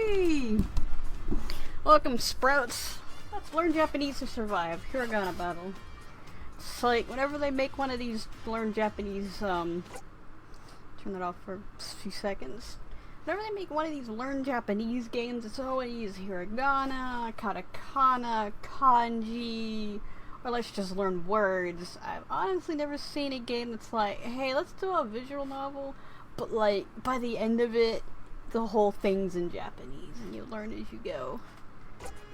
Whee! Welcome, Sprouts. Let's learn Japanese to survive. Hiragana battle. It's like, whenever they make one of these learn Japanese, turn that off for a few seconds. Whenever they make one of these learn Japanese games, it's always hiragana, katakana, kanji, or let's just learn words. I've honestly never seen a game that's like, hey, let's do a visual novel, but like, by the end of it, the whole thing's in Japanese, and you learn as you go.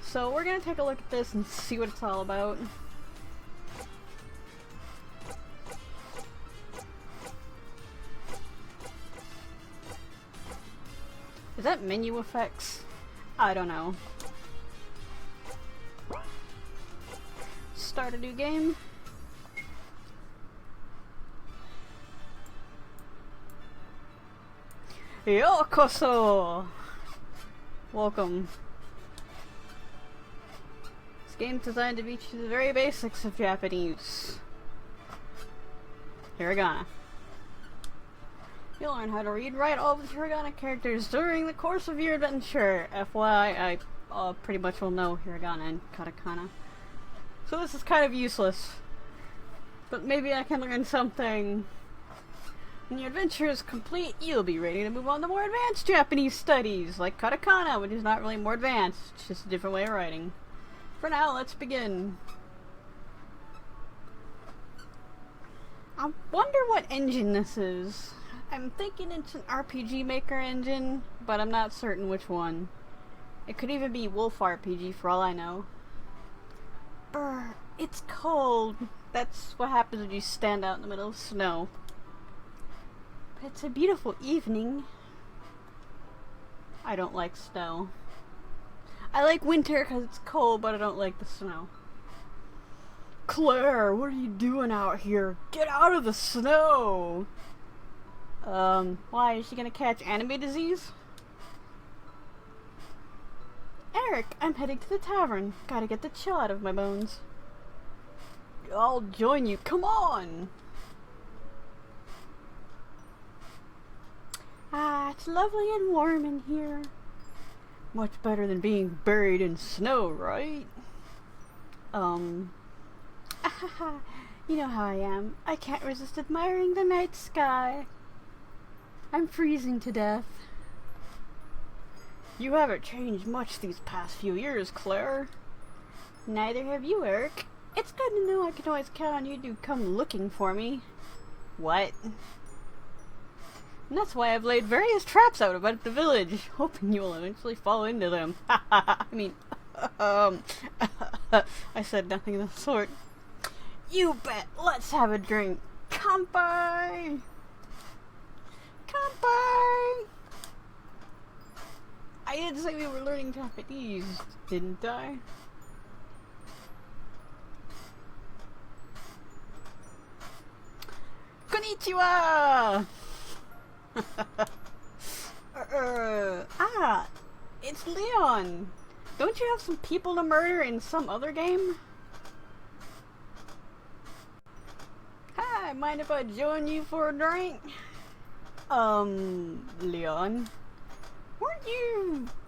So we're gonna take a look at this and see what it's all about. Is that menu effects? I don't know. Start a new game. Yokoso! Welcome. This game's designed to teach you the very basics of Japanese. Hiragana. You'll learn how to read and write all of the hiragana characters during the course of your adventure. FYI, I pretty much will know hiragana and katakana. So this is kind of useless. But maybe I can learn something. When your adventure is complete, you'll be ready to move on to more advanced Japanese studies, like katakana, which is not really more advanced, it's just a different way of writing. For now, let's begin. I wonder what engine this is. I'm thinking it's an RPG Maker engine, but I'm not certain which one. It could even be Wolf RPG for all I know. Brr, it's cold. That's what happens when you stand out in the middle of snow. But it's a beautiful evening. I don't like snow. I like winter because it's cold, but I don't like the snow. Claire, what are you doing out here? Get out of the snow! Why? Is she gonna catch anime disease? Eric, I'm heading to the tavern. Gotta get the chill out of my bones. I'll join you. Come on! Ah, it's lovely and warm in here. Much better than being buried in snow, right? You know how I am. I can't resist admiring the night sky. I'm freezing to death. You haven't changed much these past few years, Claire. Neither have you, Eric. It's good to know I can always count on you to come looking for me. What? And that's why I've laid various traps out about the village, hoping you will eventually fall into them. I mean, I said nothing of the sort. You bet. Let's have a drink. Kanpai! Kanpai! I did say we were learning Japanese, didn't I? Konnichiwa! It's Leon. Don't you have some people to murder in some other game? Hi, mind if I join you for a drink? Leon,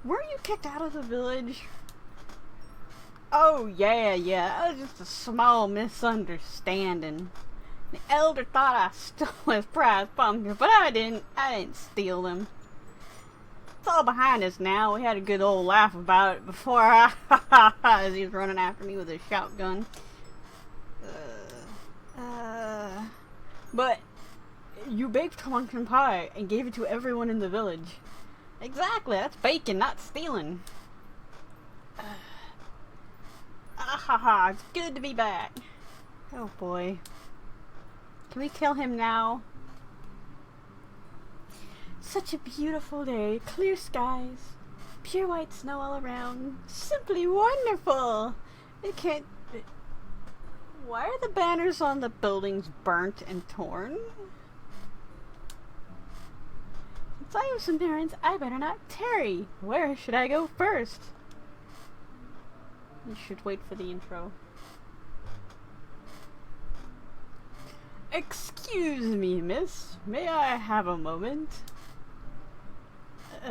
weren't you kicked out of the village? Oh yeah, that was just a small misunderstanding. The elder thought I stole his prize pumpkin, but I didn't steal them. It's all behind us now. We had a good old laugh about it before as he was running after me with his shotgun. But you baked pumpkin pie and gave it to everyone in the village. Exactly, that's bacon, not stealing. It's good to be back. Oh boy. Can we kill him now? Such a beautiful day, clear skies, pure white snow all around. Simply wonderful! Why are the banners on the buildings burnt and torn? Since I have some errands, I better not tarry. Where should I go first? You should wait for the intro. Excuse me, miss. May I have a moment?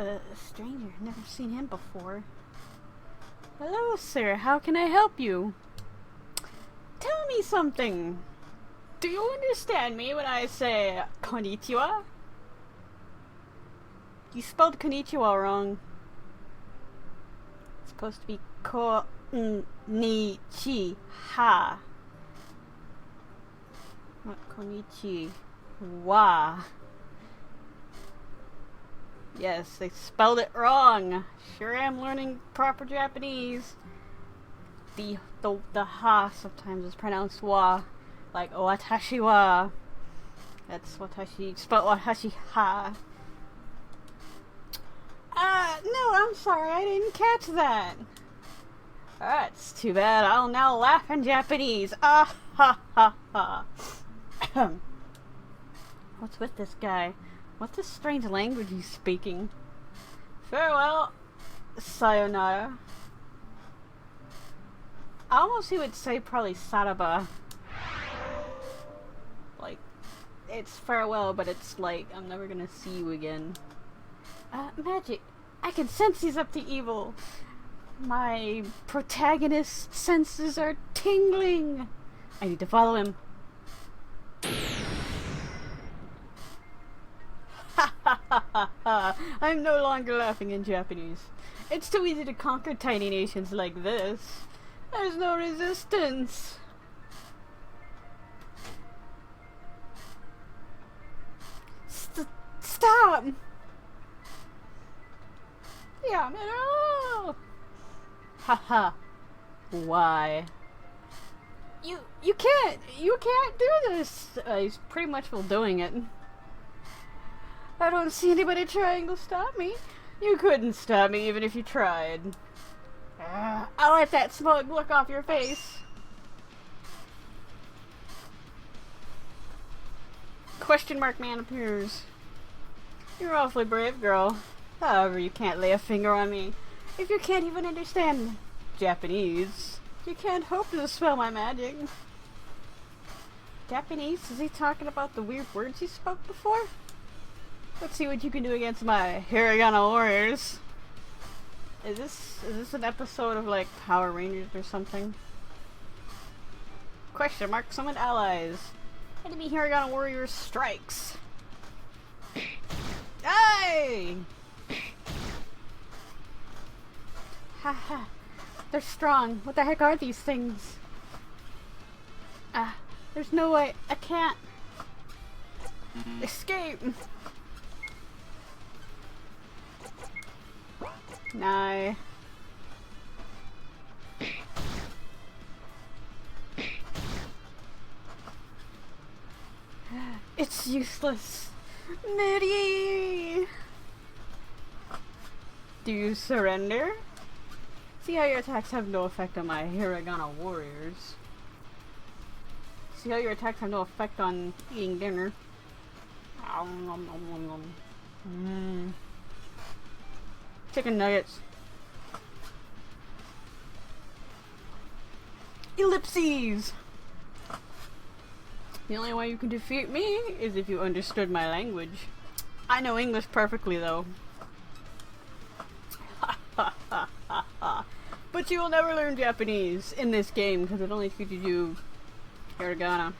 A stranger. Never seen him before. Hello, sir. How can I help you? Tell me something. Do you understand me when I say konnichiwa? You spelled konnichiwa wrong. It's supposed to be konnichiwa. Not konnichiwa. Yes, they spelled it wrong. Sure am learning proper Japanese. The ha sometimes is pronounced wa. Like watashi wa. That's watashi, spelled watashi ha. No, I'm sorry, I didn't catch that. That's too bad. I'll now laugh in Japanese. Ah ha ha ha. What's with this guy? What's this strange language he's speaking? Farewell, sayonara. Almost he would say probably saraba. Like, it's farewell, but it's like, I'm never gonna see you again. Magic. I can sense he's up to evil. My protagonist's senses are tingling. I need to follow him. I'm no longer laughing in Japanese. It's too easy to conquer tiny nations like this. There's no resistance. Stop! Yeah, no! Haha. Why? You can't do this! He's pretty much well doing it. I don't see anybody trying to stop me. You couldn't stop me even if you tried. I'll let that smug look off your face. Question mark man appears. You're awfully brave, girl. However, you can't lay a finger on me. If you can't even understand Japanese, you can't hope to dispel my magic. Japanese? Is he talking about the weird words he spoke before? Let's see what you can do against my Hiragana warriors. Is this an episode of like Power Rangers or something? Question mark, summon allies. Enemy Hiragana warriors strikes. Hey! Haha. They're strong. What the heck are these things? There's no way. I can't escape. No. It's useless. Moody! Do you surrender? See how your attacks have no effect on my Hiragana warriors. See how your attacks have no effect on eating dinner. Chicken nuggets. Ellipses! The only way you can defeat me is if you understood my language. I know English perfectly though. But you will never learn Japanese in this game because it only teaches you Hiragana.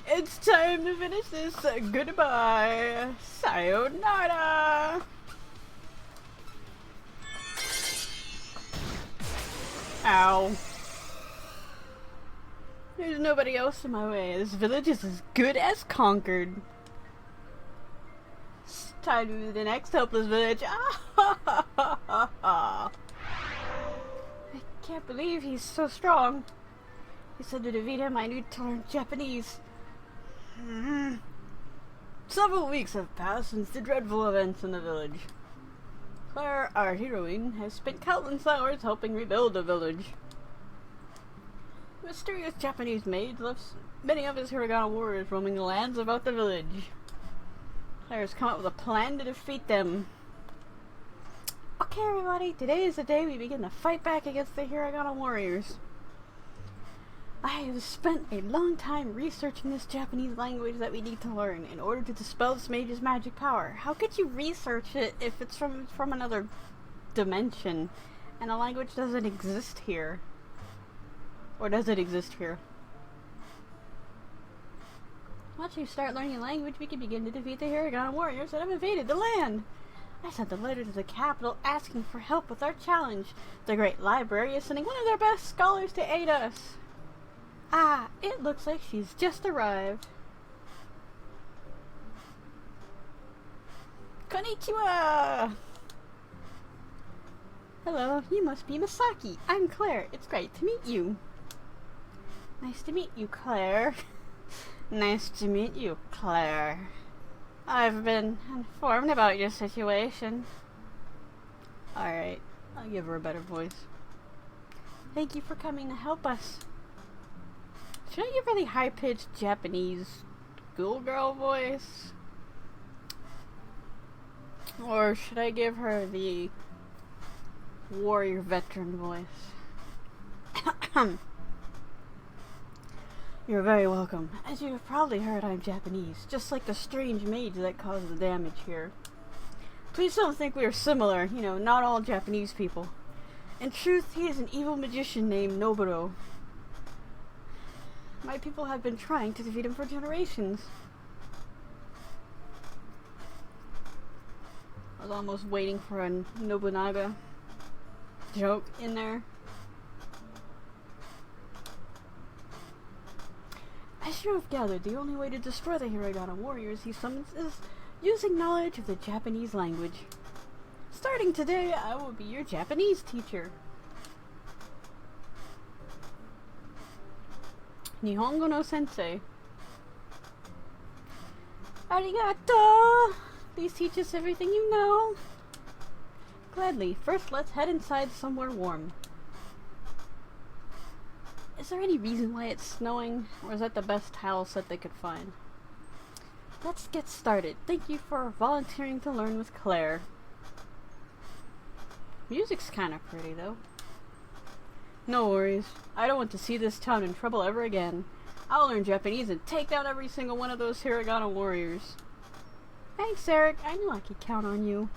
It's time to finish this. Goodbye. Sayonara. Ow. There's nobody else in my way. This village is as good as conquered. It's time to move to the next helpless village. I can't believe he's so strong. He said to defeat him I need to learn Japanese. Several weeks have passed since the dreadful events in the village. Claire, our heroine, has spent countless hours helping rebuild the village. A mysterious Japanese maid left many of his Hiragana warriors roaming the lands about the village. Claire has come up with a plan to defeat them. Okay, everybody, today is the day we begin to fight back against the Hiragana warriors. I have spent a long time researching this Japanese language that we need to learn in order to dispel this mage's magic power. How could you research it if it's from another dimension and a language doesn't exist here? Or does it exist here? Once you start learning a language, we can begin to defeat the Hiragana warriors that have invaded the land. I sent a letter to the capital asking for help with our challenge. The Great Library is sending one of their best scholars to aid us. Ah, it looks like she's just arrived. Konnichiwa! Hello, you must be Masaki. I'm Claire. It's great to meet you. Nice to meet you, Claire. Nice to meet you, Claire. I've been informed about your situation. Alright, I'll give her a better voice. Thank you for coming to help us. Should I give her the high-pitched Japanese schoolgirl voice? Or should I give her the warrior veteran voice? You're very welcome. As you have probably heard, I'm Japanese, just like the strange mage that caused the damage here. Please don't think we are similar, you know, not all Japanese people. In truth, he is an evil magician named Noburo. My people have been trying to defeat him for generations. I was almost waiting for a Nobunaga joke in there. As you have gathered, the only way to destroy the Hiragana warriors he summons is using knowledge of the Japanese language. Starting today, I will be your Japanese teacher. Nihongo no sensei. Arigato! Please teach us everything you know. Gladly. First, let's head inside somewhere warm. Is there any reason why it's snowing, or is that the best tile set they could find? Let's get started. Thank you for volunteering to learn with Claire. Music's kinda pretty, though. No worries. I don't want to see this town in trouble ever again. I'll learn Japanese and take down every single one of those Hiragana warriors. Thanks, Eric. I knew I could count on you.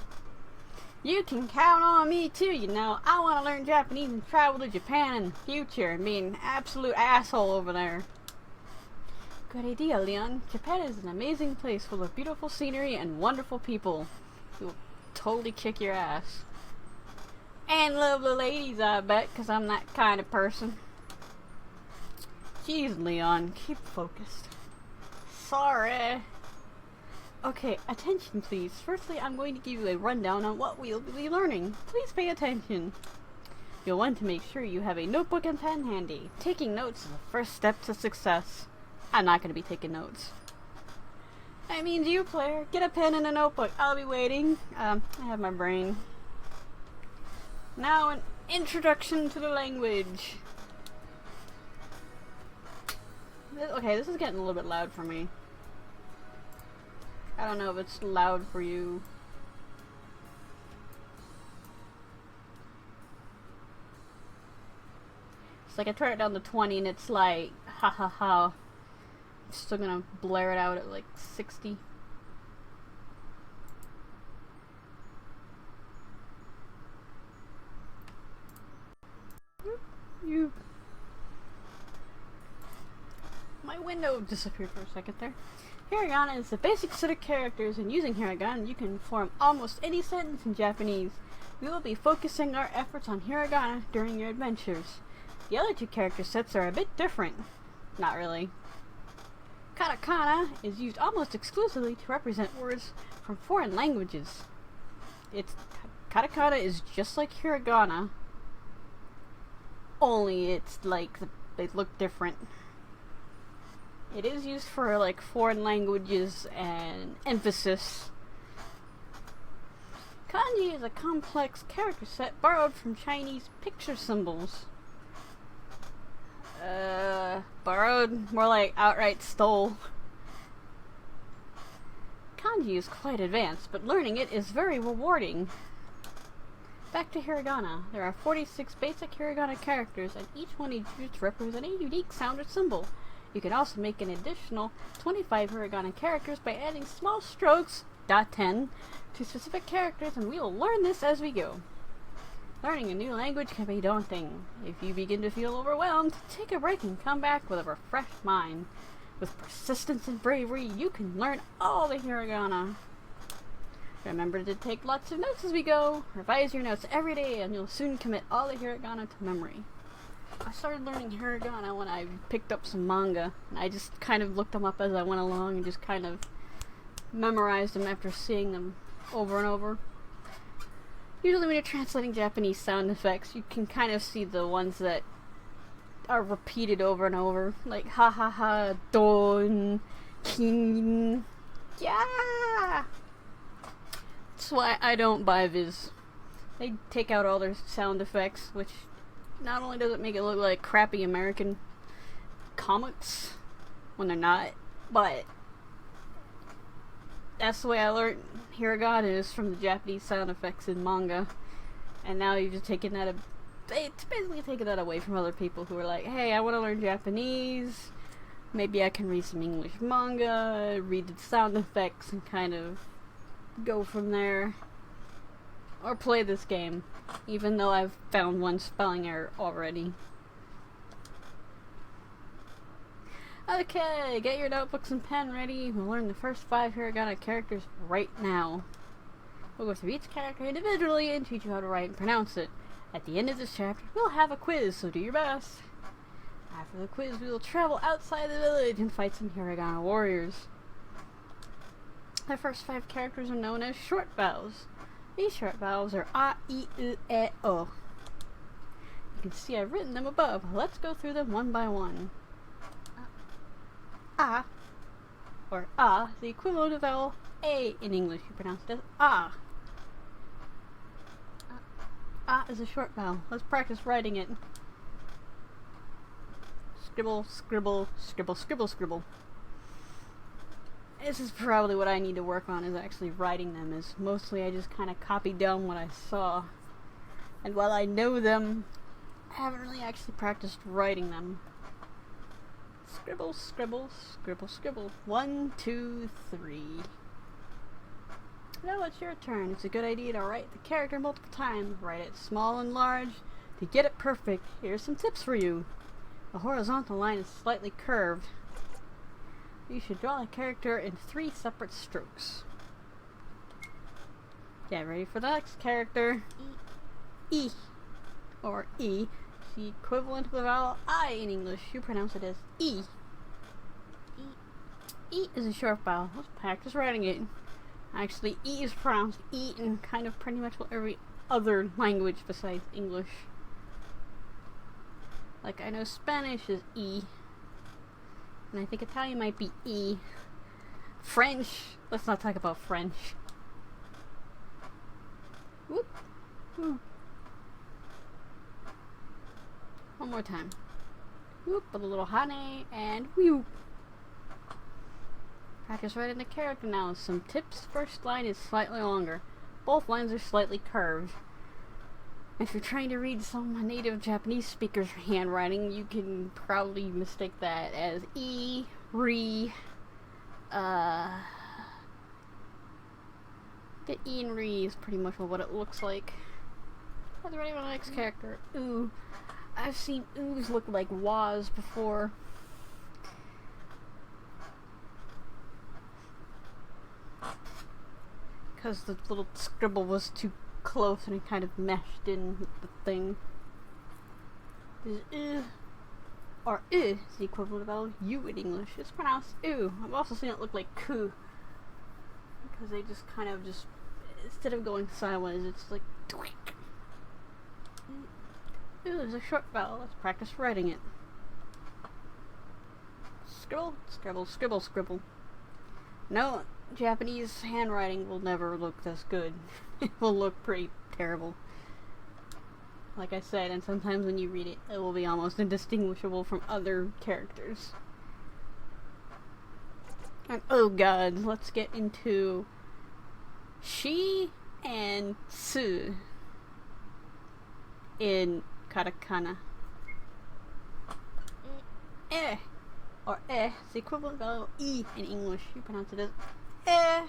You can count on me too, you know. I want to learn Japanese and travel to Japan in the future and be an absolute asshole over there. Good idea, Leon. Japan is an amazing place full of beautiful scenery and wonderful people who will totally kick your ass. And lovely ladies, I bet, because I'm that kind of person. Jeez, Leon, keep focused. Sorry. Okay, attention please. Firstly, I'm going to give you a rundown on what we'll be learning. Please pay attention. You'll want to make sure you have a notebook and pen handy. Taking notes is the first step to success. I'm not going to be taking notes. That means you, player. Get a pen and a notebook. I'll be waiting. I have my brain. Now an introduction to the language. Okay, this is getting a little bit loud for me. I don't know if it's loud for you. It's like I turn it down to 20 and it's like, ha ha ha. I'm still gonna blare it out at like 60. You. My window disappeared for a second there. Hiragana is the basic set of characters, and using Hiragana you can form almost any sentence in Japanese. We will be focusing our efforts on Hiragana during your adventures. The other two character sets are a bit different. Not really. Katakana is used almost exclusively to represent words from foreign languages. Katakana is just like Hiragana, only it's like they look different. It is used for like foreign languages and emphasis. Kanji is a complex character set borrowed from Chinese picture symbols. Borrowed? More like outright stole. Kanji is quite advanced, but learning it is very rewarding. Back to hiragana. There are 46 basic hiragana characters, and each one is used to represent a unique sound or symbol. You can also make an additional 25 hiragana characters by adding small strokes, .10, to specific characters, and we will learn this as we go. Learning a new language can be daunting. If you begin to feel overwhelmed, take a break and come back with a refreshed mind. With persistence and bravery, you can learn all the hiragana. Remember to take lots of notes as we go. Revise your notes every day and you'll soon commit all the hiragana to memory. I started learning hiragana when I picked up some manga, and I just kind of looked them up as I went along and just kind of memorized them after seeing them over and over. Usually when you're translating Japanese sound effects, you can kind of see the ones that are repeated over and over, like ha ha ha, don, kin, yeah. That's why I don't buy Viz. They take out all their sound effects, which not only does it make it look like crappy American comics when they're not, but that's the way I learned hiragana is from the Japanese sound effects in manga, and now you've just taken that it's basically taken that away from other people who are like, hey, I want to learn Japanese, maybe I can read some English manga, read the sound effects, and kind of go from there, or play this game, even though I've found one spelling error already. Okay, get your notebooks and pen ready. We'll learn the first 5 hiragana characters right now. We'll go through each character individually and teach you how to write and pronounce it. At the end of this chapter, we'll have a quiz, so do your best. After the quiz, we will travel outside the village and fight some hiragana warriors. The first 5 characters are known as short vowels. These short vowels are a, I, U, E, O. You can see I've written them above. Let's go through them one by one. A, or A, the equivalent of vowel A in English. You pronounce it as A. A is a short vowel. Let's practice writing it. Scribble, scribble, scribble, scribble, scribble. This is probably what I need to work on, is actually writing them, is mostly I just kind of copied down what I saw. And while I know them, I haven't really actually practiced writing them. Scribble, scribble, scribble, scribble. 1, 2, 3. Now it's your turn. It's a good idea to write the character multiple times. Write it small and large. To get it perfect, here's some tips for you. The horizontal line is slightly curved. You should draw a character in 3 separate strokes. Get ready for the next character. E. Or E. The equivalent of the vowel I in English. You pronounce it as E. E is a short vowel. Let's practice writing it. Actually, E is pronounced E in kind of pretty much every other language besides English. Like, I know Spanish is E. And I think Italian might be E. French. Let's not talk about French. Whoop. Whoop. One more time. Whoop, with a little hane, and whoop. Practice writing the character now. Some tips. First line is slightly longer. Both lines are slightly curved. If you're trying to read some native Japanese speaker's handwriting, you can probably mistake that as E, Re, the E and Re is pretty much what it looks like. Let's ready for the next character. Ooh. I've seen oohs look like wahs before. Because the little scribble was too close and it kind of meshed in with the thing. Is or is the equivalent of vowel U in English. It's pronounced ooh. I've also seen it look like ku. Because they just kind of just, instead of going sideways, it's like twink. Ooh, there's a short vowel. Let's practice writing it. Scribble, scribble, scribble, scribble. No, Japanese handwriting will never look this good. It will look pretty terrible. Like I said, and sometimes when you read it, it will be almost indistinguishable from other characters. And oh god, let's get into she and su. in katakana. Eh, or is the equivalent vowel E in English. You pronounce it as eh.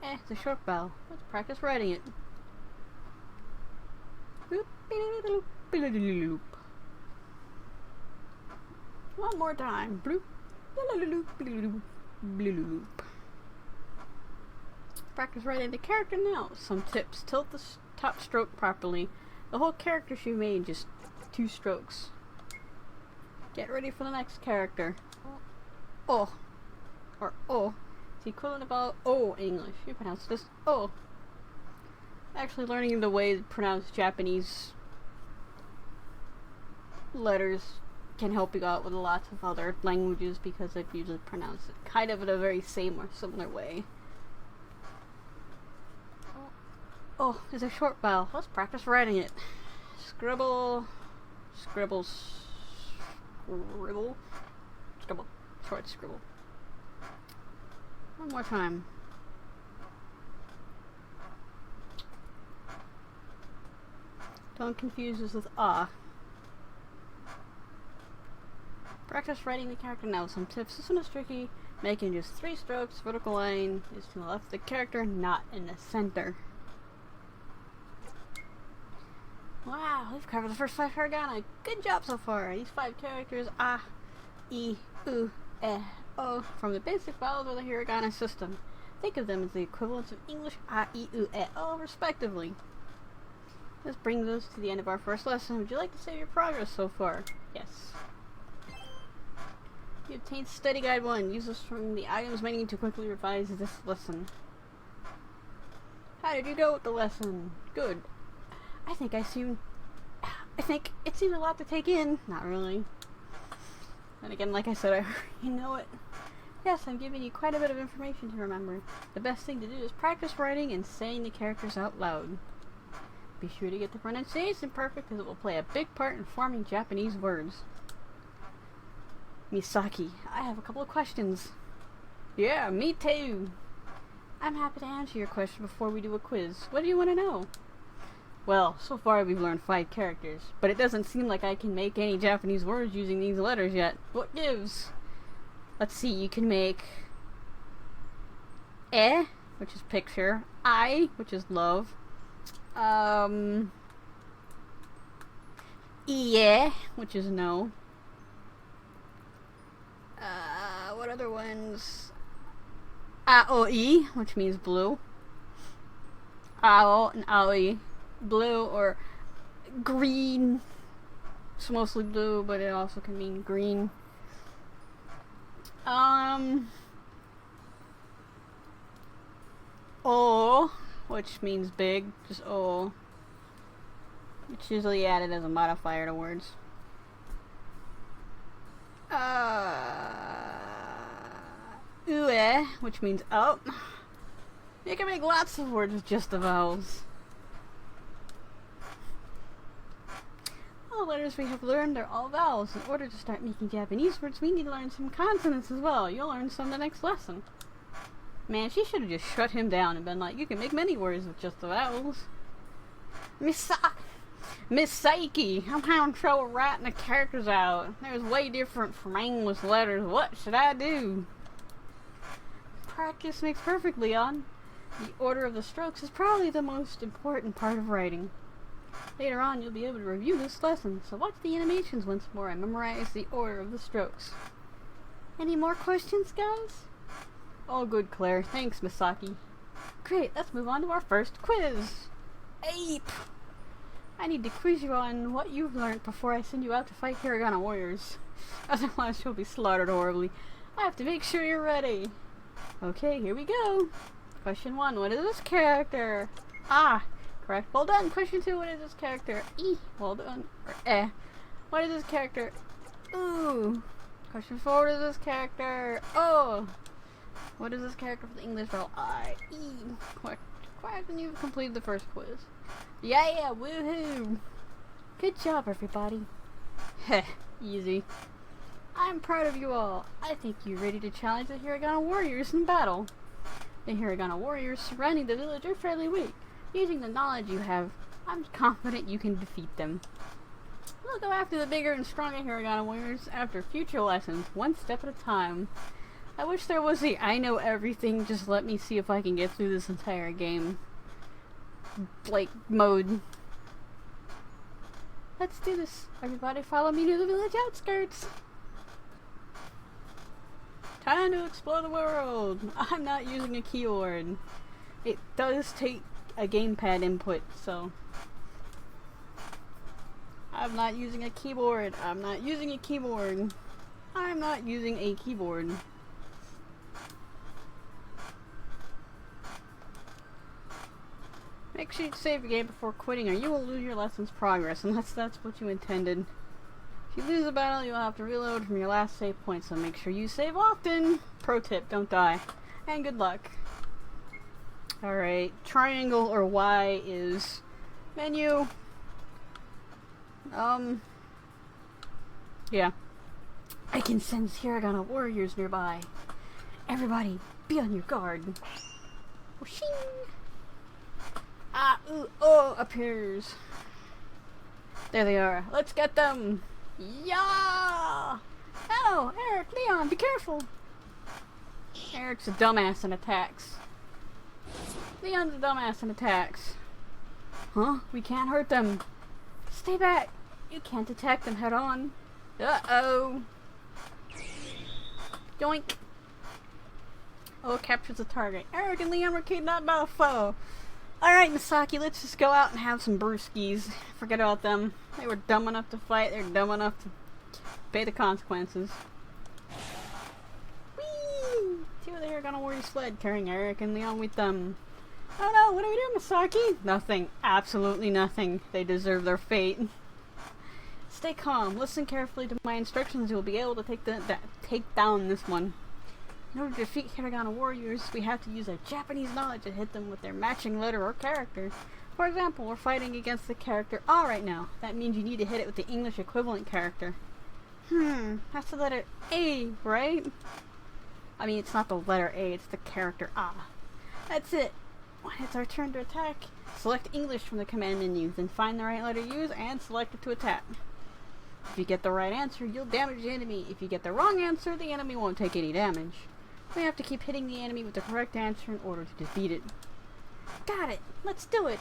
It's a short vowel. Let's practice writing it. One more time. Practice writing the character now. Some tips. Tilt the top stroke properly. The whole character should be made in just 2 strokes. Get ready for the next character. Oh. Or oh. It's the equivalent of O in English. You pronounce this O. Actually learning the way to pronounce Japanese letters can help you out with lots of other languages because they usually pronounce it kind of in a very same or similar way. Oh, it's a short vowel. Let's practice writing it. Scribble, scribble, scribble, scribble, short scribble. One more time. Don't confuse this with ah. Practice writing the character now. Some tips. This one is tricky. Making just 3 strokes. Vertical line is to the left of the character, not in the center. Wow, we've covered the first 5 hiragana. Good job so far. These 5 characters, ah, e, u, e, o, from the basic vowels of the hiragana system. Think of them as the equivalents of English a, e, u, e, o, respectively. This brings us to the end of our first lesson. Would you like to save your progress so far? Yes. You obtained Study Guide 1. Use this from the items menu to quickly revise this lesson. How did you go with the lesson? Good. I think it seemed a lot to take in. Not really. And again, like I said, I already know it. Yes, I'm giving you quite a bit of information to remember. The best thing to do is practice writing and saying the characters out loud. Be sure to get the pronunciation perfect because it will play a big part in forming Japanese words. Misaki, I have a couple of questions. Yeah, me too. I'm happy to answer your question before we do a quiz. What do you want to know? Well, so far we've learned 5 characters, but it doesn't seem like I can make any Japanese words using these letters yet. What gives? Let's see, you can make e, which is picture, I, which is love, ie, which is no. What other ones? Aoi, which means blue. Ao and aoi, blue or green. It's mostly blue, but it also can mean green. O, which means big, just O. It's usually added as a modifier to words. Ue, which means up. You can make lots of words with just the vowels. All the letters we have learned are all vowels. In order to start making Japanese words, we need to learn some consonants as well. You'll learn some the next lesson. Man, she should have just shut him down and been like, you can make many words with just the vowels. Miss Saiki, I'm having trouble writing the characters out. They're way different from English letters. What should I do? Practice makes perfect, Leon. The order of the strokes is probably the most important part of writing. Later on, you'll be able to review this lesson, so watch the animations once more and memorize the order of the strokes. Any more questions, guys? All good, Claire. Thanks, Misaki. Great, let's move on to our first quiz. Ape! I need to quiz you on what you've learned before I send you out to fight Hiragana warriors. Otherwise, you'll be slaughtered horribly. I have to make sure you're ready. Okay, here we go. Question 1, what is this character? Ah, correct. Well done. Question 2, what is this character? E, well done. Or eh. What is this character? Ooh. Question 4, what is this character? Oh. What is this character for the English vowel? I, E. Quack, and you've completed the first quiz. Yeah, woohoo! Good job, everybody. Heh, easy. I'm proud of you all. I think you're ready to challenge the Hiragana warriors in battle. The Hiragana warriors surrounding the village are fairly weak. Using the knowledge you have I'm confident you can defeat them. We'll go after the bigger and stronger Hiragana warriors after future lessons, one step at a time. I wish there was a I know everything, just let me see if I can get through this entire game, like, mode. Let's do this. Everybody follow me to the village outskirts. Time to explore the world. I'm not using a keyboard. It does take a gamepad input, so I'm not using a keyboard. I'm not using a keyboard. I'm not using a keyboard. Make sure you save your game before quitting or you will lose your lesson's progress, unless that's what you intended. If you lose a battle, you'll have to reload from your last save point, so make sure you save often. Pro tip, don't die. And good luck. Alright, triangle or Y is menu. Yeah. I can sense Hiragana warriors nearby. Everybody, be on your guard. Whooshing! Ah, ooh, oh, appears. There they are. Let's get them! Yeah! Oh, Eric, Leon, be careful! Eric's a dumbass and attacks. Leon's a dumbass and attacks. Huh? We can't hurt them. Stay back! You can't attack them head on. Uh-oh! Yoink! Oh, captures the target. Eric and Leon were kidnapped by a foe. Alright, Misaki, let's just go out and have some brewskis. Forget about them. They were dumb enough to fight. They're dumb enough to pay the consequences. Whee! Two of the Hiragana warriors fled, carrying Eric and Leon with them. Oh no, what do we do, Misaki? Nothing. Absolutely nothing. They deserve their fate. Stay calm. Listen carefully to my instructions. You'll be able to take down this one. In order to defeat Hiragana warriors, we have to use our Japanese knowledge and hit them with their matching letter or character. For example, we're fighting against the character A right now. That means you need to hit it with the English equivalent character. That's the letter A, right? I mean, it's not the letter A, it's the character A. That's it. When it's our turn to attack, select English from the command menu, then find the right letter to use and select it to attack. If you get the right answer, you'll damage the enemy. If you get the wrong answer, the enemy won't take any damage. We have to keep hitting the enemy with the correct answer in order to defeat it. Got it! Let's do it!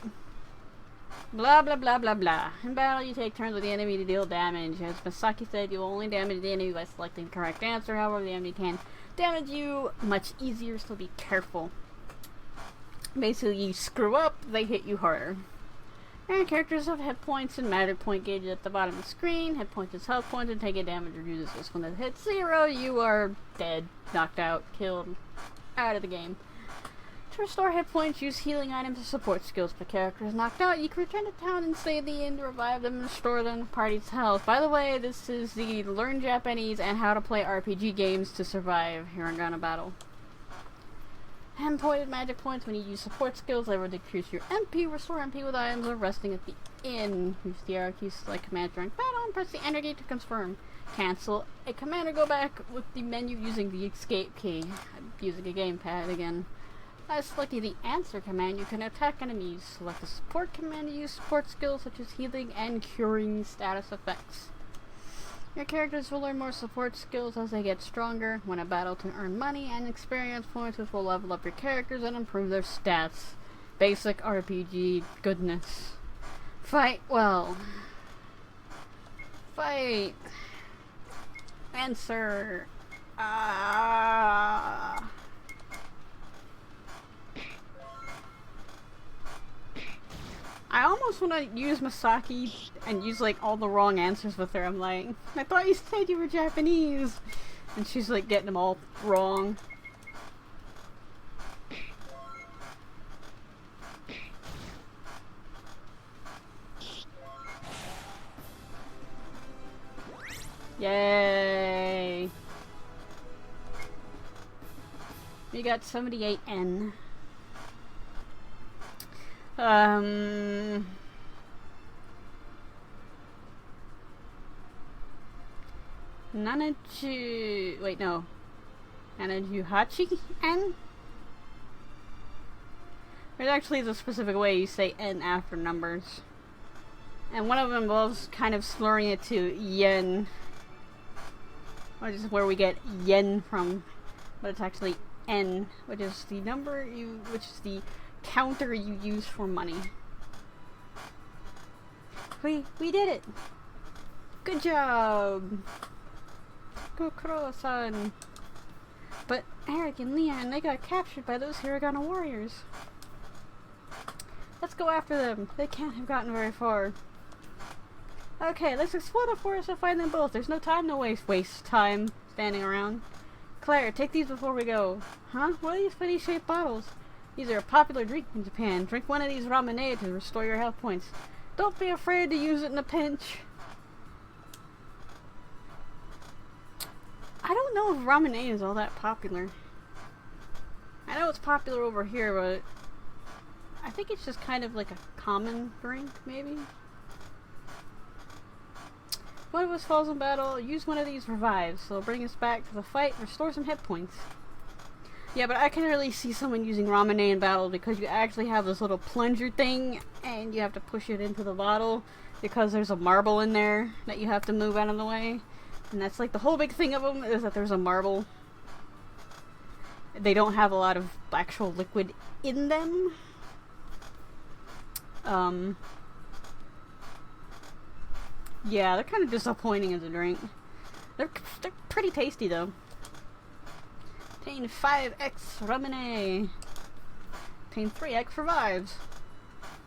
Blah blah blah blah blah. In battle, you take turns with the enemy to deal damage. As Misaki said, you will only damage the enemy by selecting the correct answer. However, the enemy can damage you much easier, so be careful. Basically, you screw up, they hit you harder. And characters have hit points and magic point gauges at the bottom of the screen. Hit points is health points and taking damage reduces this. When it hits 0, you are dead, knocked out, killed, out of the game. To restore hit points, use healing items or support skills. If the character is knocked out, you can return to town and save the inn to revive them and restore them to the party's health. By the way, this is the Learn Japanese and How to Play RPG Games to Survive Hiragana Battle. Hand-pointed magic points when you use support skills. They will decrease your MP, restore MP with items, or resting at the inn. Use the arrow key to select command during battle and press the enter key to confirm. Cancel a command or go back with the menu using the escape key. I'm using a gamepad again. By selecting the answer command, you can attack enemies. Select the support command to use support skills such as healing and curing status effects. Your characters will learn more support skills as they get stronger. Win a battle to earn money and experience points, which will level up your characters and improve their stats. Basic RPG goodness. Fight well. Fight. Answer. I almost want to use Misaki and use like all the wrong answers with her. I'm like, I thought you said you were Japanese. And she's like getting them all wrong. Yay! We got 78N. Nanachu... Wait, no. Nanajuhachi N? There actually is a specific way you say N after numbers. And one of them involves kind of slurring it to yen, which is where we get yen from, but it's actually n, which is the which is the counter you use for money. We did it! Good job! Kokoro-san! But Eric and Leon, they got captured by those Hiragana warriors. Let's go after them. They can't have gotten very far. Okay, let's explore the forest and find them both. There's no time to waste time standing around. Claire, take these before we go. Huh? What are these funny shaped bottles? These are a popular drink in Japan. Drink one of these ramen to restore your health points. Don't be afraid to use it in a pinch. I don't know if ramen is all that popular. I know it's popular over here, but I think it's just kind of like a common drink, maybe? One of us falls in battle, use one of these revives, so it'll bring us back to the fight, restore some hit points. Yeah, but I can really see someone using ramen in battle because you actually have this little plunger thing and you have to push it into the bottle because there's a marble in there that you have to move out of the way. And that's like the whole big thing of them is that there's a marble. They don't have a lot of actual liquid in them. Yeah, they're kind of disappointing as a drink. They're pretty tasty though. Obtain 5x ramen. Obtain 3x revives.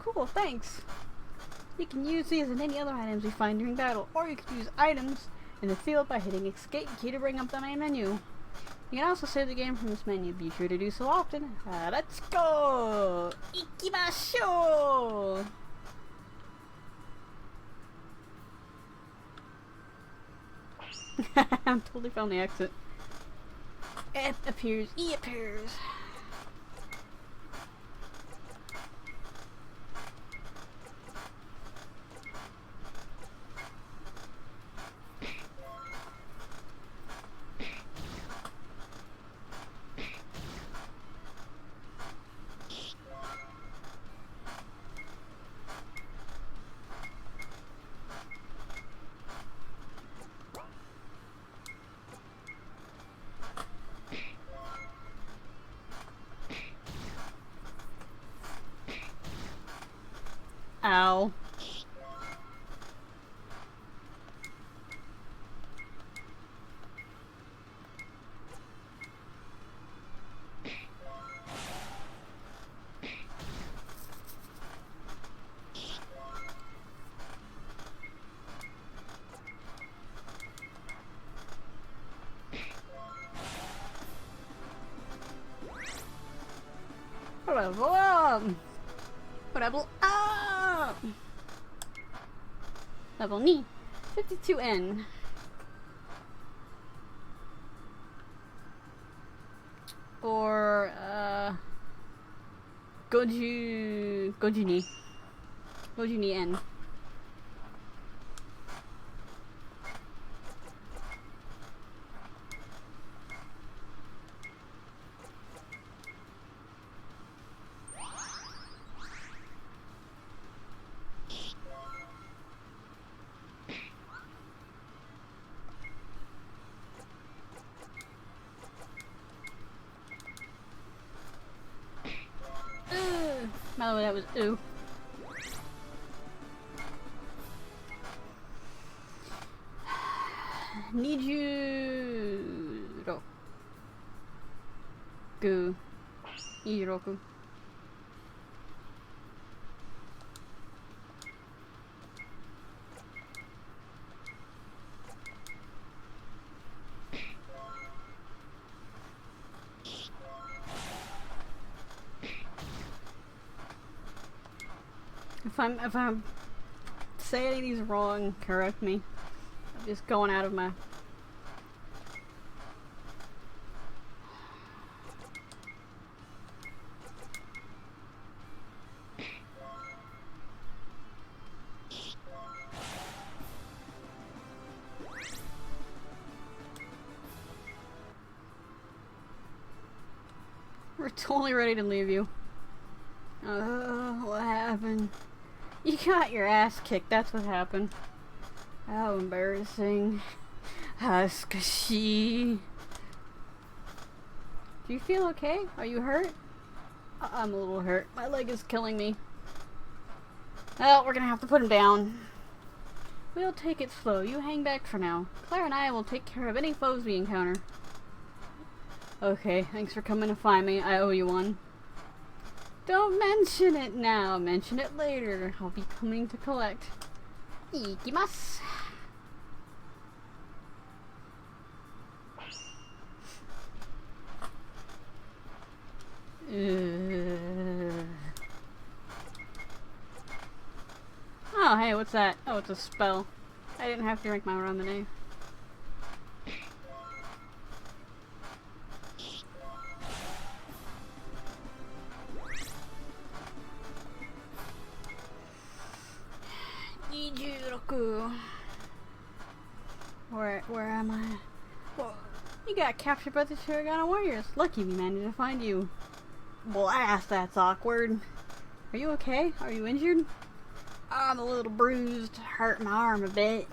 Cool, thanks. You can use these and any other items you find during battle, or you can use items in the field by hitting escape key to bring up the main menu. You can also save the game from this menu. Be sure to do so often. Let's go! Ikimashou! I totally found the exit. F appears, E appears. Ow. Level up! Level up! Level knee. 52N. Or, Gojuni N. By the way, that was ooh. Nijiroku. If I'm saying any of these wrong, correct me. I'm just going out of my We're totally ready to leave you. What happened? You got your ass kicked, that's what happened. How embarrassing. Haskashi. Do you feel okay? Are you hurt? I'm a little hurt. My leg is killing me. Well, we're gonna have to put him down. We'll take it slow. You hang back for now. Claire and I will take care of any foes we encounter. Okay, thanks for coming to find me. I owe you one. Don't mention it now. Mention it later. I'll be coming to collect. Ikimasu. Oh, hey, what's that? Oh, it's a spell. I didn't have to drink my ramen. Where am I? Whoa. You got captured by the Hiragana warriors. Lucky we managed to find you. Blast, that's awkward. Are you okay? Are you injured? I'm a little bruised. Hurt my arm a bit.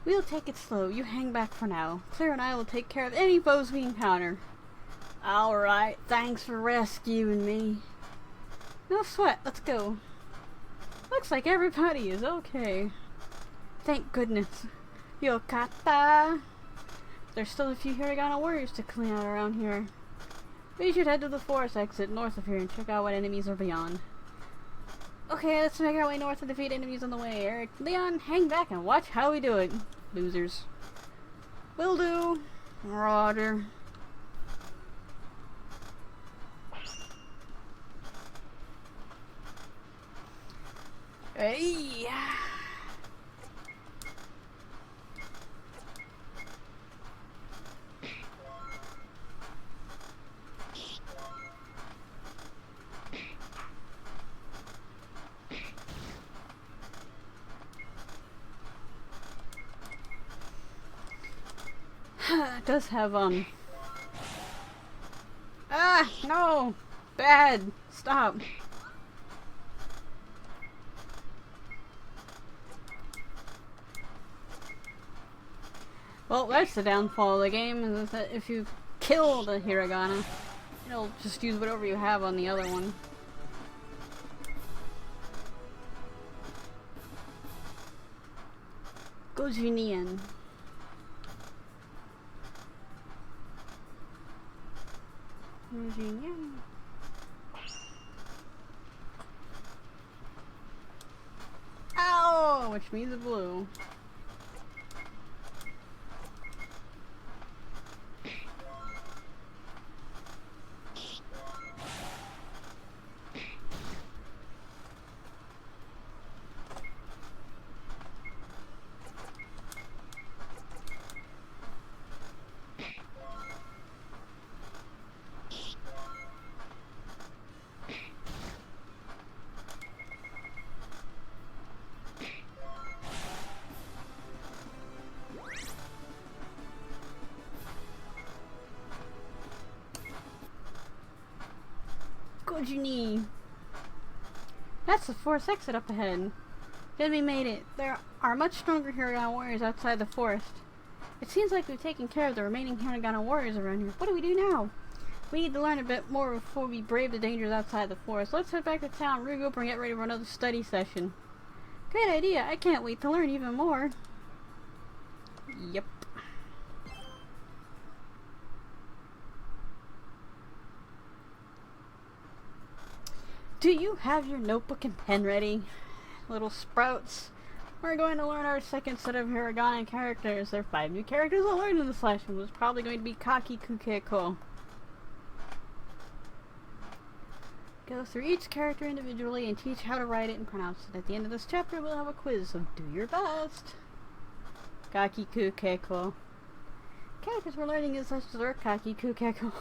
We'll take it slow. You hang back for now. Claire and I will take care of any foes we encounter. Alright, thanks for rescuing me. No sweat, let's go. Looks like everybody is okay. Thank goodness. Yokata! There's still a few Hiragana warriors to clean out around here. We should head to the forest exit north of here and check out what enemies are beyond. Okay, let's make our way north and defeat enemies on the way. Eric, Leon, hang back and watch how we do it. Losers. Will do. Roger. Hey! It does have, Ah! No! Bad! Stop! Well, that's the downfall of the game, is that if you kill the Hiragana, it'll just use whatever you have on the other one. Gojinian. Ow! Which means blue. Gojini. That's the forest exit up ahead. Good we made it. There are much stronger Hiragana warriors outside the forest. It seems like we've taken care of the remaining Hiragana warriors around here. What do we do now? We need to learn a bit more before we brave the dangers outside the forest. Let's head back to town, regroup, and get ready for another study session. Great idea. I can't wait to learn even more. Yep. Do you have your notebook and pen ready? Little sprouts. We're going to learn our second set of Hiragana characters. There are 5 new characters I'll learn in this lesson. It was probably going to be Kaki Kukeko. Go through each character individually and teach how to write it and pronounce it. At the end of this chapter, we'll have a quiz, so do your best. Kaki Kukeko. Characters we're learning is such as Kaki Kukeko.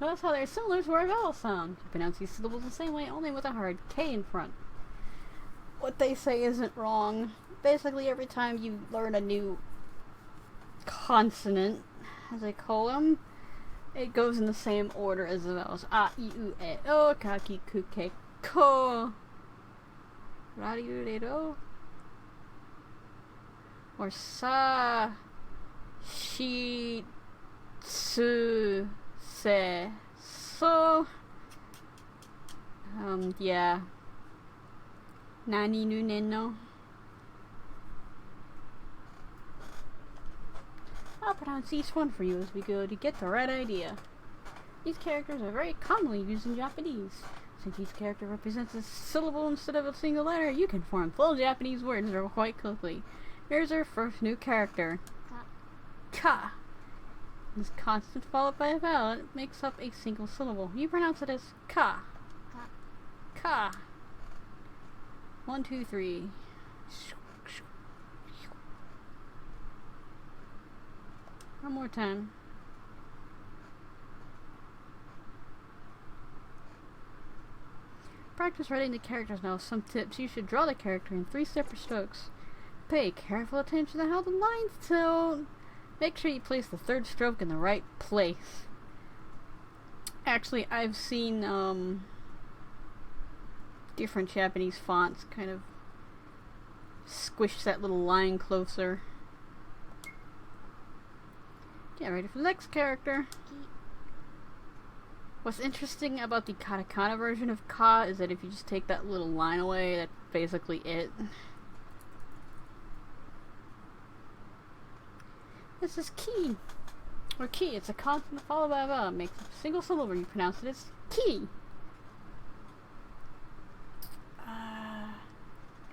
Notice how they're similar to our vowel sound. You pronounce these syllables the same way, only with a hard K in front. What they say isn't wrong. Basically, every time you learn a new consonant, as they call them, it goes in the same order as the vowels. A, I, U, E, O, Kaki, Ku, Ke, Ko. Rariurero. Or Sa Shi Tsu Se. So, yeah. Nani nu no. I'll pronounce each one for you as we go to get the right idea. These characters are very commonly used in Japanese. Since each character represents a syllable instead of a single letter, you can form full Japanese words quite quickly. Here's our first new character. Ka. This constant followed by a vowel, it makes up a single syllable. You pronounce it as ka. Ka. 1, 2, 3. One more time. Practice writing the characters now. Some tips. You should draw the character in 3 separate strokes. Pay careful attention to how the lines tilt. Make sure you place the 3rd stroke in the right place. Actually, I've seen different Japanese fonts kind of squish that little line closer. Get ready for the next character. What's interesting about the katakana version of ka is that if you just take that little line away, that's basically it. This is ki. Or ki. It's a consonant followed by a vowel. It makes a single syllable. You pronounce it as ki.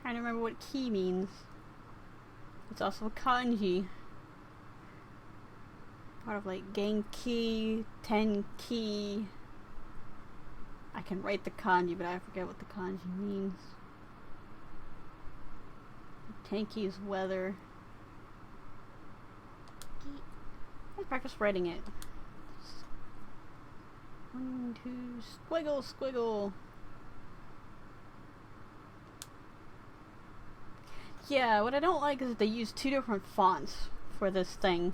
Trying to remember what ki means. It's also a kanji. Part of like genki, tenki. I can write the kanji, but I forget what the kanji means. Tenki is weather. Let's practice writing it. 1, 2, squiggle, squiggle. Yeah, what I don't like is that they use 2 different fonts for this thing.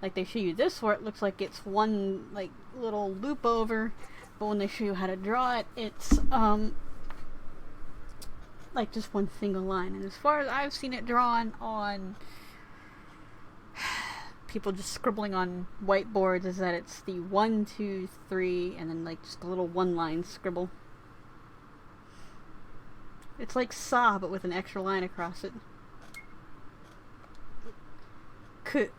Like they show you this where it looks like it's one like little loop over, but when they show you how to draw it, it's like just one single line. And as far as I've seen it drawn on people just scribbling on whiteboards, is that it's the 1, 2, 3, and then like just a little 1-line scribble. It's like sa, but with an extra line across it. Ku.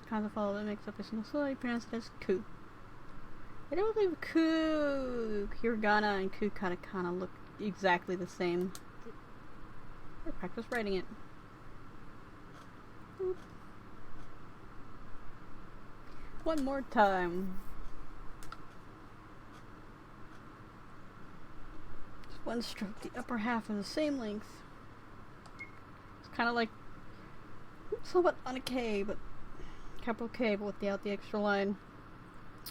Kind of follow that makes up a single syllable. You pronounce it as ku. I don't believe ku, hiragana, and ku katakana look exactly the same. I practice writing it. Boop. One more time. Just one stroke. The upper half is the same length. It's kind of like somewhat on a K, but capital K, but without the extra line.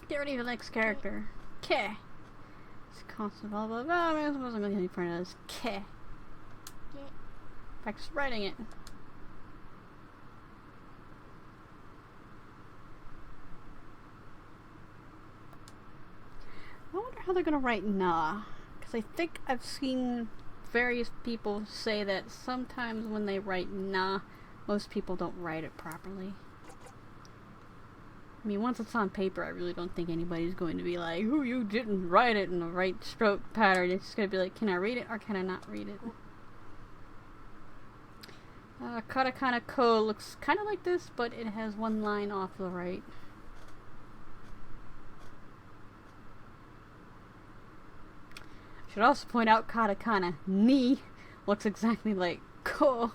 Get ready for the next character. K. It's a constant blah blah blah. I suppose I'm going to print it as K. Practice writing it. I wonder how they're going to write na. Because I think I've seen various people say that sometimes when they write na, most people don't write it properly. I mean, once it's on paper, I really don't think anybody's going to be like, "Oh, you didn't write it in the right stroke pattern." It's just going to be like, can I read it or can I not read it? Katakana ko looks kind of like this, but it has 1 line off the right. Should also point out katakana ni looks exactly like ko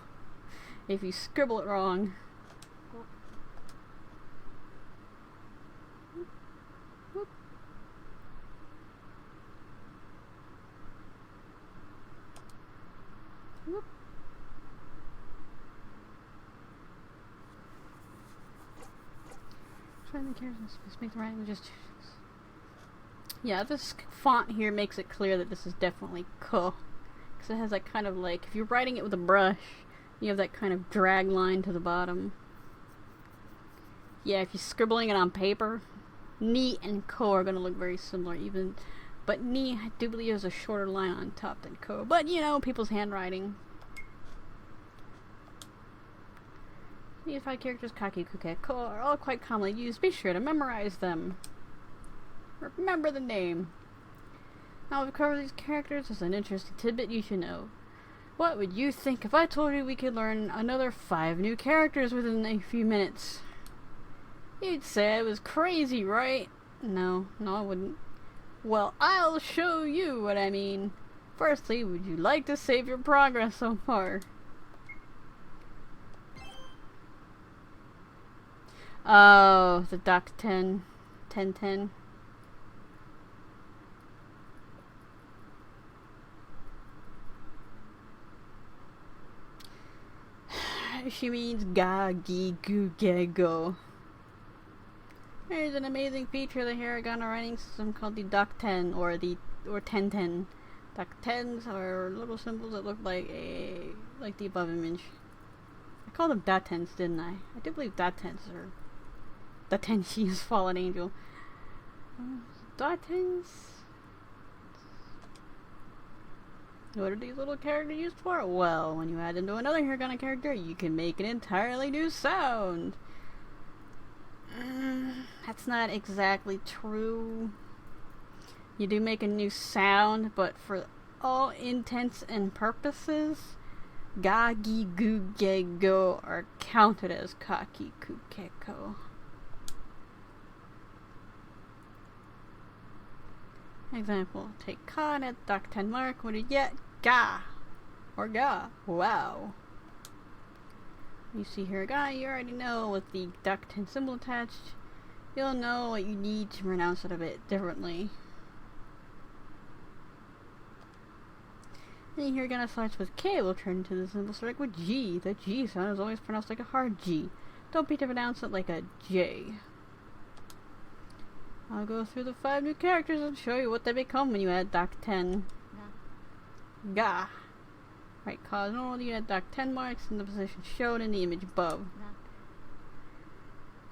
if you scribble it wrong. Whoop. Trying to make the right adjustments. Yeah, this font here makes it clear that this is definitely ko. Because it has that kind of like, if you're writing it with a brush, you have that kind of drag line to the bottom. Yeah, if you're scribbling it on paper, ni and ko are going to look very similar, but ni, I do believe, has a shorter line on top than ko. But, you know, people's handwriting. These 5 characters, Kaki, Kuke, Ko, are all quite commonly used. Be sure to memorize them. Remember the name. Now we've covered these characters, there's an interesting tidbit you should know. What would you think if I told you we could learn another 5 new characters within a few minutes? You'd say I was crazy, right? No, I wouldn't. Well, I'll show you what I mean. Firstly, would you like to save your progress so far? Oh, the Doc 10. She means ga, gi, gu, ge, go. There's an amazing feature of the Hiragana writing system called the Doc 10 or 1010. Doc 10s are little symbols that look like the above image. I called them dot 10s, didn't I? I do believe dot 10s are the 10 she is fallen angel. Dot 10s? What are these little characters used for? Well, when you add them to another Hiragana character, you can make an entirely new sound. That's not exactly true. You do make a new sound, but for all intents and purposes, ga, gi, gu, ge, go are counted as kaki, ku, ke, ko. Example, take ka and at Doc 10 mark, what do you get? Ga! Or ga. Wow. You see Hiragana, you already know with the Doc 10 symbol attached. You'll know what you need to pronounce it a bit differently. And Hiragana starts with K will turn into the symbol starting with G. The G sound is always pronounced like a hard G. Don't be to pronounce it like a J. I'll go through the 5 new characters and show you what they become when you add Doc 10. Ga. Right, cause normal you add Doc 10 marks in the position shown in the image above.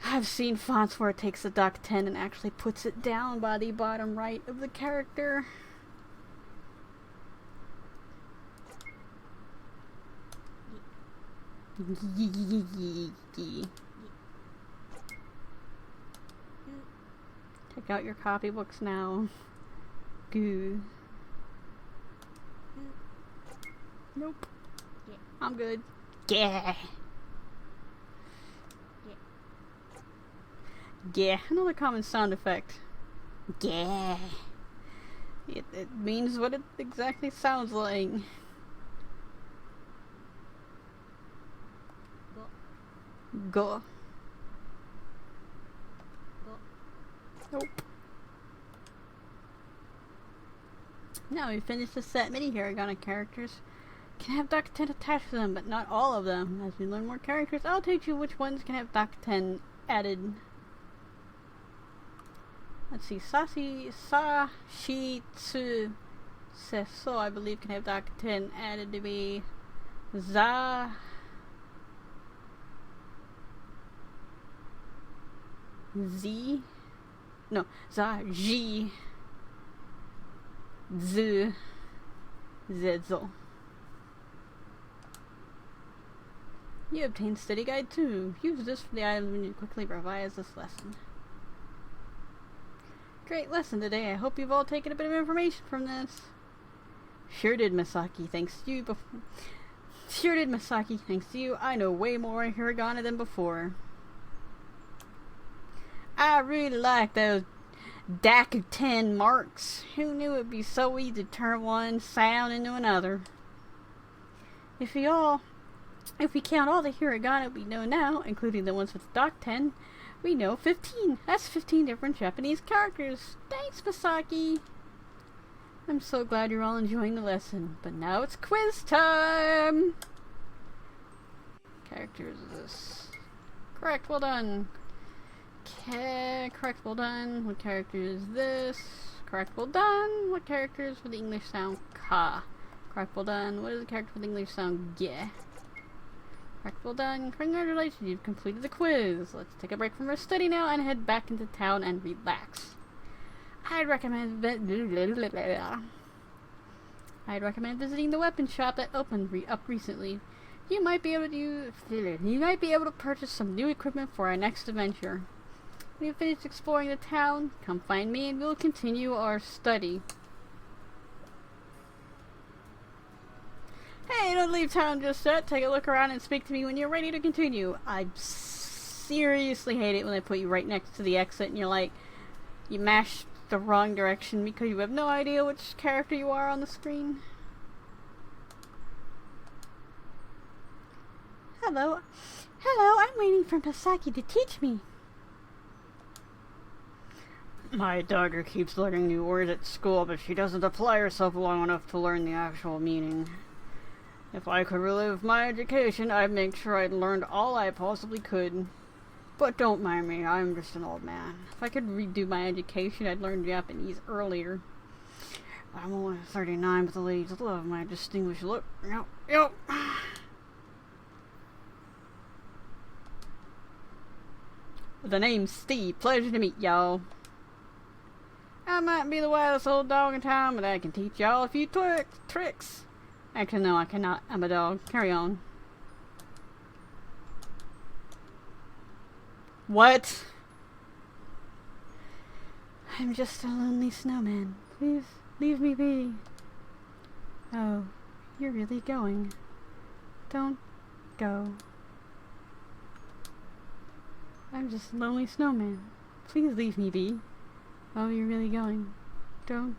I've seen fonts where it takes the Doc 10 and actually puts it down by the bottom right of the character. Take out your copybooks now. Goo. Nope. Yeah. I'm good. Yeah. Yeah. Another common sound effect. Yeah. It means what it exactly sounds like. Go. Nope. Now we've finished the set. Many Hiragana characters can have Doc 10 attached to them, but not all of them. As we learn more characters, I'll teach you which ones can have Doc 10 added. Let's see, Sashi, Sa, Shi, Tsu, Se, So, I believe can have Doc 10 added to be Za, Z, no, Za, Ji, Z, Zezo. You obtained Study Guide 2. Use this for the items when you quickly revise this lesson. Great lesson today. I hope you've all taken a bit of information from this. Sure did, Misaki. Thanks to you. Sure did, Misaki. Thanks to you, I know way more in Hiragana than before. I really like those DAC of 10 marks. Who knew it'd be so easy to turn one sound into another? If we count all the Hiragana we know now, including the ones with Doc 10, we know 15. That's 15 different Japanese characters. Thanks, Misaki. I'm so glad you're all enjoying the lesson. But now it's quiz time! Characters is this. Correct, well done. Correct, well done. What character is this? Correct, well done. What character is for the English sound ka? Correct, well done. What is the character for the English sound ge? Correct, well done. Congratulations, you've completed the quiz. Let's take a break from our study now and head back into town and relax. I'd recommend visiting the weapon shop that opened up recently. You might be able to purchase some new equipment for our next adventure. When you finish exploring the town, come find me and we'll continue our study. Hey, don't leave town just yet. Take a look around and speak to me when you're ready to continue. I seriously hate it when they put you right next to the exit and you're like, you mash the wrong direction because you have no idea which character you are on the screen. Hello, I'm waiting for Masaki to teach me. My daughter keeps learning new words at school, but she doesn't apply herself long enough to learn the actual meaning. If I could relive my education, I'd make sure I'd learned all I possibly could. But don't mind me, I'm just an old man. If I could redo my education, I'd learn Japanese earlier. I'm only 39, but the ladies love my distinguished look. Yep. The name's Steve. Pleasure to meet y'all. I might be the wildest old dog in town, but I can teach y'all a few tricks. Actually, no, I cannot. I'm a dog. Carry on. What? I'm just a lonely snowman. Please leave me be. Oh, you're really going. Don't go. I'm just a lonely snowman. Please leave me be. Oh, you're really going. Don't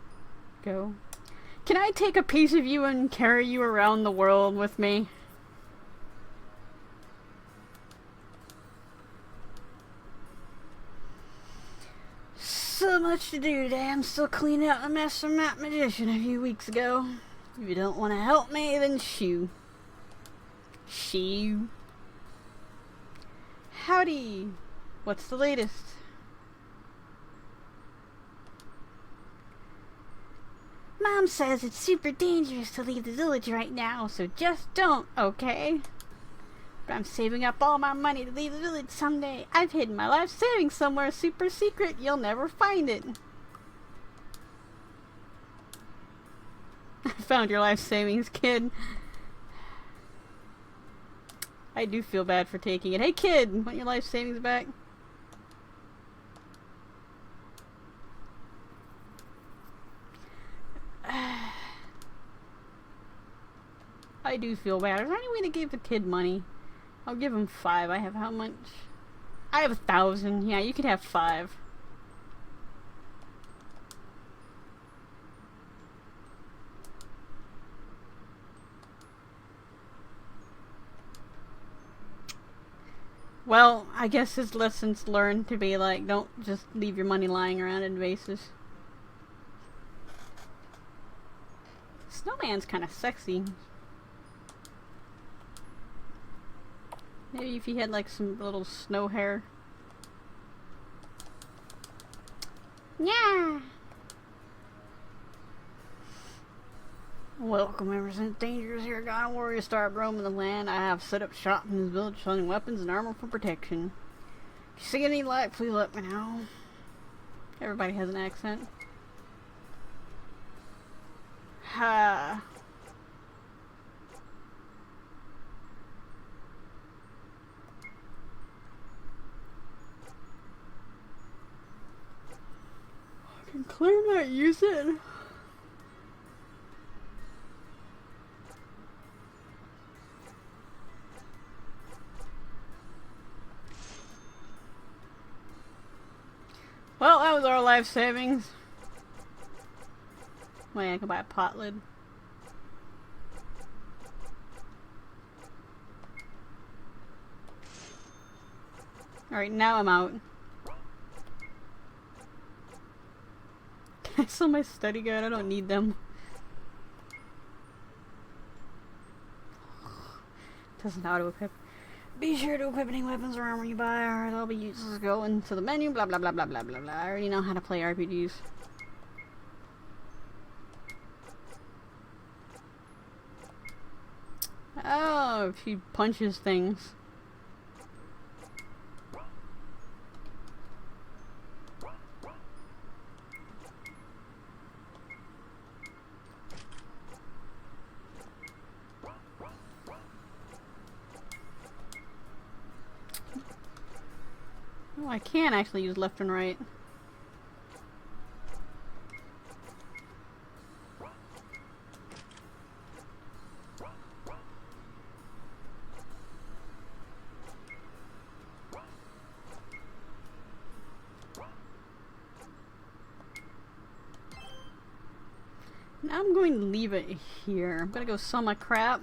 go. Can I take a piece of you and carry you around the world with me? So much to do today. I'm still cleaning out the mess from that magician a few weeks ago. If you don't want to help me, then shoo. Shoo. Howdy. What's the latest? Mom says it's super dangerous to leave the village right now, so just don't, okay? But I'm saving up all my money to leave the village someday. I've hidden my life savings somewhere super secret. You'll never find it. I found your life savings, kid. I do feel bad for taking it. Hey, kid, want your life savings back? I do feel bad. Is there any way to give the kid money? I'll give him 5. I have how much? I have 1,000. Yeah, you could have 5. Well, I guess his lessons learned to be like, don't just leave your money lying around in vases. Snowman's kind of sexy. Maybe if he had like some little snow hair. Yeah. Welcome, ever since dangerous Hiragana warriors started roaming the land, I have set up shop in this village selling weapons and armor for protection. If you see any light, please let me know. Everybody has an accent. Ha. Can Claire not use it? Well, that was our life savings. Wait, I can buy a pot lid. Alright, now I'm out. Can I sell my study guide? I don't need them. Doesn't auto equip. Be sure to equip any weapons or armor you buy, or they'll be useless. Go into the menu, blah blah blah blah blah blah blah. I already know how to play RPGs. Oh, she punches things. I can actually use left and right. Now I'm going to leave it here. I'm gonna go sell my crap.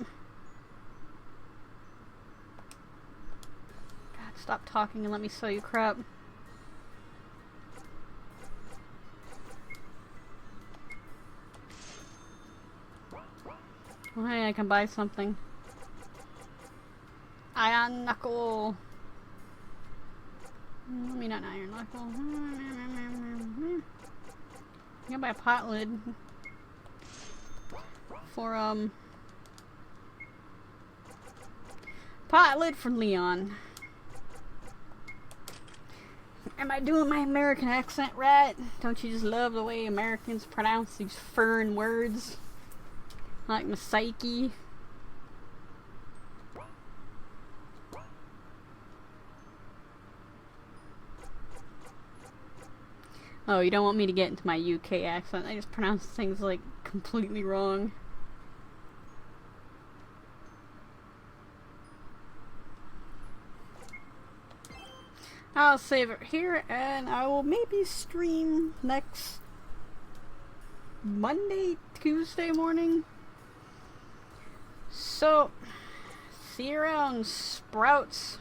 God, stop talking and let me sell you crap. Oh, hey, I can buy something. Iron knuckle. Let me not iron knuckle. I can buy a pot lid. For pot lid for Leon. Am I doing my American accent right? Don't you just love the way Americans pronounce these foreign words? Like Masaki. Oh, you don't want me to get into my UK accent. I just pronounce things like completely wrong. I'll save it here, and I will maybe stream next Monday, Tuesday morning. So, see you around, Sprouts.